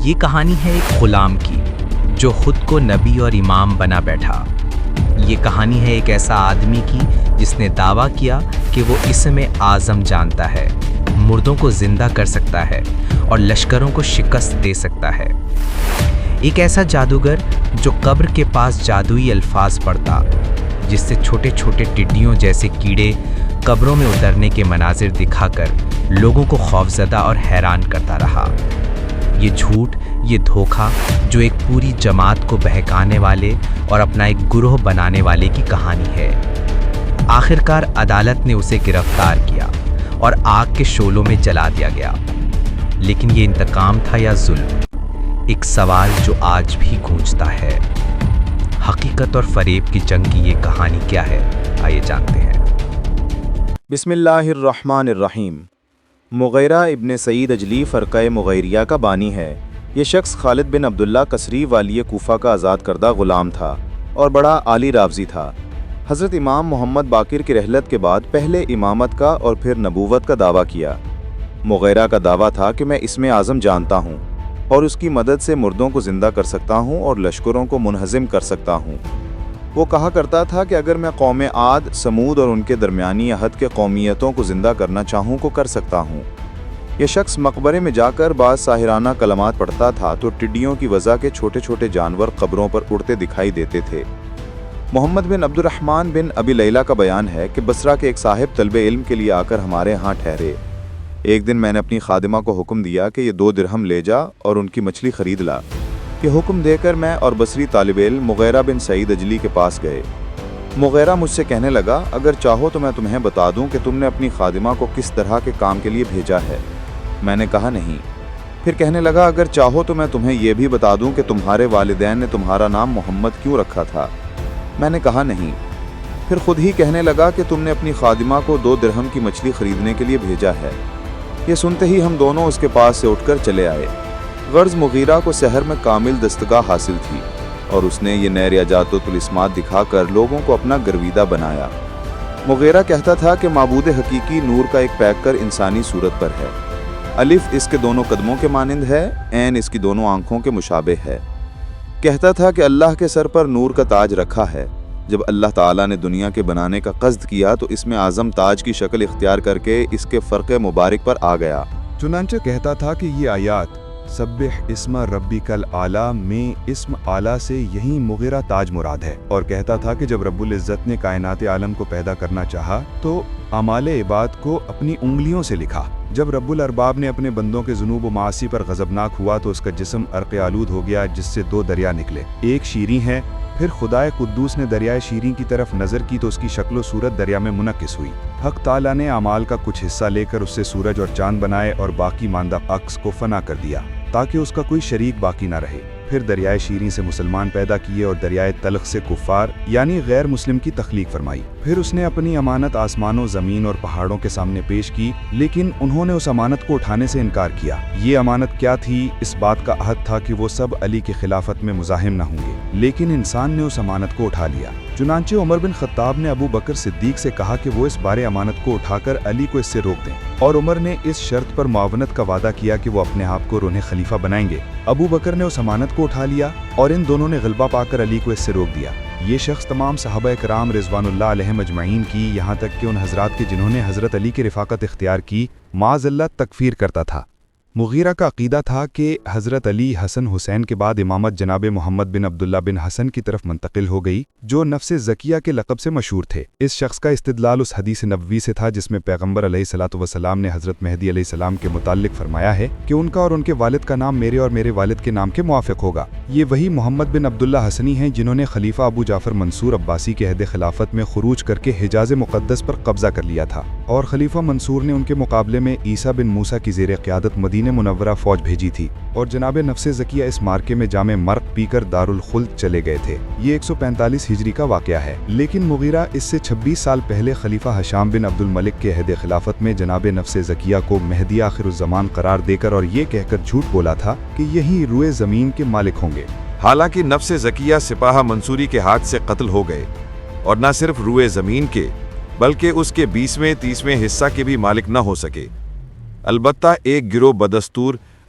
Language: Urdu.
یہ کہانی ہے ایک غلام کی جو خود کو نبی اور امام بنا بیٹھا۔ یہ کہانی ہے ایک ایسا آدمی کی جس نے دعویٰ کیا کہ وہ اسم اعظم جانتا ہے، مردوں کو زندہ کر سکتا ہے اور لشکروں کو شکست دے سکتا ہے۔ ایک ایسا جادوگر جو قبر کے پاس جادوئی الفاظ پڑھتا، جس سے چھوٹے چھوٹے ٹڈیوں جیسے کیڑے قبروں میں اترنے کے مناظر دکھا کر لوگوں کو خوفزدہ اور حیران کرتا رہا۔ یہ جھوٹ، یہ دھوکہ جو ایک پوری جماعت کو بہکانے والے اور اپنا ایک گروہ بنانے والے کی کہانی ہے۔ آخرکار عدالت نے اسے گرفتار کیا اور آگ کے شعلوں میں جلا دیا گیا۔ لیکن یہ انتقام تھا یا ظلم؟ ایک سوال جو آج بھی گونجتا ہے۔ حقیقت اور فریب کی جنگ کی یہ کہانی کیا ہے؟ آئیے جانتے ہیں۔ بسم اللہ الرحمن الرحیم۔ مغیرہ ابن سعید اجلی فرقہ مغیریہ کا بانی ہے۔ یہ شخص خالد بن عبداللہ قصری والی کوفہ کا آزاد کردہ غلام تھا اور بڑا عالی رافضی تھا۔ حضرت امام محمد باقر کی رحلت کے بعد پہلے امامت کا اور پھر نبوت کا دعویٰ کیا۔ مغیرہ کا دعویٰ تھا کہ میں اسم اعظم جانتا ہوں اور اس کی مدد سے مردوں کو زندہ کر سکتا ہوں اور لشکروں کو منہزم کر سکتا ہوں۔ وہ کہا کرتا تھا کہ اگر میں قوم عاد، سمود اور ان کے درمیانی عہد کے قومیتوں کو زندہ کرنا چاہوں کو کر سکتا ہوں۔ یہ شخص مقبرے میں جا کر بعض ساحرانہ کلمات پڑھتا تھا تو ٹڈیوں کی وضع کے چھوٹے چھوٹے جانور قبروں پر اڑتے دکھائی دیتے تھے۔ محمد بن عبد الرحمن بن ابی لیلہ کا بیان ہے کہ بصرہ کے ایک صاحب طلب علم کے لیے آ کر ہمارے ہاں ٹھہرے۔ ایک دن میں نے اپنی خادمہ کو حکم دیا کہ یہ 2 درہم لے جا اور ان کی مچھلی خرید لا۔ یہ حکم دے کر میں اور بصری طالب علم مغیرہ بن سعید اجلی کے پاس گئے۔ مغیرہ مجھ سے کہنے لگا، اگر چاہو تو میں تمہیں بتا دوں کہ تم نے اپنی خادمہ کو کس طرح کے کام کے لیے بھیجا ہے۔ میں نے کہا نہیں۔ پھر کہنے لگا، اگر چاہو تو میں تمہیں یہ بھی بتا دوں کہ تمہارے والدین نے تمہارا نام محمد کیوں رکھا تھا۔ میں نے کہا نہیں۔ پھر خود ہی کہنے لگا کہ تم نے اپنی خادمہ کو 2 درہم کی مچھلی خریدنے کے لیے بھیجا ہے۔ یہ سنتے ہی ہم دونوں اس کے پاس سے اٹھ کر چلے آئے۔ غرض مغیرہ کو سحر میں کامل دستگاہ حاصل تھی اور اس نے یہ نیر ایجاد و طلسمات دکھا کر لوگوں کو اپنا گرویدہ بنایا۔ مغیرہ کہتا تھا کہ معبود حقیقی نور کا ایک پیکر انسانی صورت پر ہے۔ الف اس کے دونوں قدموں کے مانند ہے، عین اس کی دونوں آنکھوں کے مشابہ ہے۔ کہتا تھا کہ اللہ کے سر پر نور کا تاج رکھا ہے۔ جب اللہ تعالیٰ نے دنیا کے بنانے کا قصد کیا تو اس میں اعظم تاج کی شکل اختیار کر کے اس کے فرق مبارک پر آ گیا۔ چنانچہ کہتا تھا کہ یہ آیات سبح اسم ربک الاعلی میں اسم اعلیٰ سے یہی مغیرہ تاج مراد ہے، اور کہتا تھا کہ جب رب العزت نے کائنات عالم کو پیدا کرنا چاہا تو اعمال عباد کو اپنی انگلیوں سے لکھا۔ جب رب الارباب نے اپنے بندوں کے ذنوب و معاصی پر غضبناک ہوا تو اس کا جسم عرق آلود ہو گیا، جس سے 2 دریا نکلے، ایک شیریں ہے۔ پھر خدائے قدوس نے دریائے شیریں کی طرف نظر کی تو اس کی شکل و صورت دریا میں منعکس ہوئی۔ حق تعالیٰ نے اعمال کا کچھ حصہ لے کر اس سے سورج اور چاند بنائے اور باقی ماندہ عکس کو فنا کر دیا تاکہ اس کا کوئی شریک باقی نہ رہے۔ پھر دریائے شیریں سے مسلمان پیدا کیے اور دریائے تلخ سے کفار یعنی غیر مسلم کی تخلیق فرمائی۔ پھر اس نے اپنی امانت آسمانوں، زمین اور پہاڑوں کے سامنے پیش کی، لیکن انہوں نے اس امانت کو اٹھانے سے انکار کیا۔ یہ امانت کیا تھی؟ اس بات کا عہد تھا کہ وہ سب علی کی خلافت میں مزاحم نہ ہوں گے، لیکن انسان نے اس امانت کو اٹھا لیا۔ چنانچہ عمر بن خطاب نے ابو بکر صدیق سے کہا کہ وہ اس بارے امانت کو اٹھا کر علی کو اس سے روک دیں، اور عمر نے اس شرط پر معاونت کا وعدہ کیا کہ وہ اپنے آپ کو انہیں خلیفہ بنائیں گے۔ ابو بکر نے اس امانت کو اٹھا لیا اور ان دونوں نے غلبہ پا کر علی کو اس سے روک دیا۔ یہ شخص تمام صحابہ کرام رضوان اللہ علیہم اجمعین کی، یہاں تک کہ ان حضرات کے جنہوں نے حضرت علی کی رفاقت اختیار کی، معاذ اللہ تکفیر کرتا تھا۔ مغیرہ کا عقیدہ تھا کہ حضرت علی حسن حسین کے بعد امامت جناب محمد بن عبداللہ بن حسن کی طرف منتقل ہو گئی، جو نفس زکیہ کے لقب سے مشہور تھے۔ اس شخص کا استدلال اس حدیث نبوی سے تھا جس میں پیغمبر علیہ الصلوۃ والسلام نے حضرت مہدی علیہ السلام کے متعلق فرمایا ہے کہ ان کا اور ان کے والد کا نام میرے اور میرے والد کے نام کے موافق ہوگا۔ یہ وہی محمد بن عبداللہ حسنی ہیں جنہوں نے خلیفہ ابو جعفر منصور عباسی کے عہد خلافت میں خروج کر کے حجاز مقدس پر قبضہ کر لیا تھا، اور خلیفہ منصور نے ان کے مقابلے میں عیسیٰ بن موسیٰ کی زیر قیادت مدینہ منورہ فوج بھیجی تھی، اور جناب نفس زکیہ اس مارکے میں جام مرق پی کر دارالخلد چلے گئے تھے۔ یہ 145 ہجری کا واقعہ ہے، لیکن مغیرہ اس سے 26 سال پہلے خلیفہ ہشام بن عبد الملک کے عہد خلافت میں جناب نفس زکیہ کو مہدی آخر الزمان قرار دے کر اور یہ کہہ کر جھوٹ بولا تھا کہ یہی روئے زمین کے مالک ہوں گے۔ حالانکہ نفس زکیہ سپاہ منصوری کے ہاتھ سے قتل ہو گئے، اور نہ صرف روئے زمین کے بلکہ اس کے 20ویں 30ویں حصہ کے بھی مالک نہ ہو سکے۔ البتہ ایک گروہ بدستور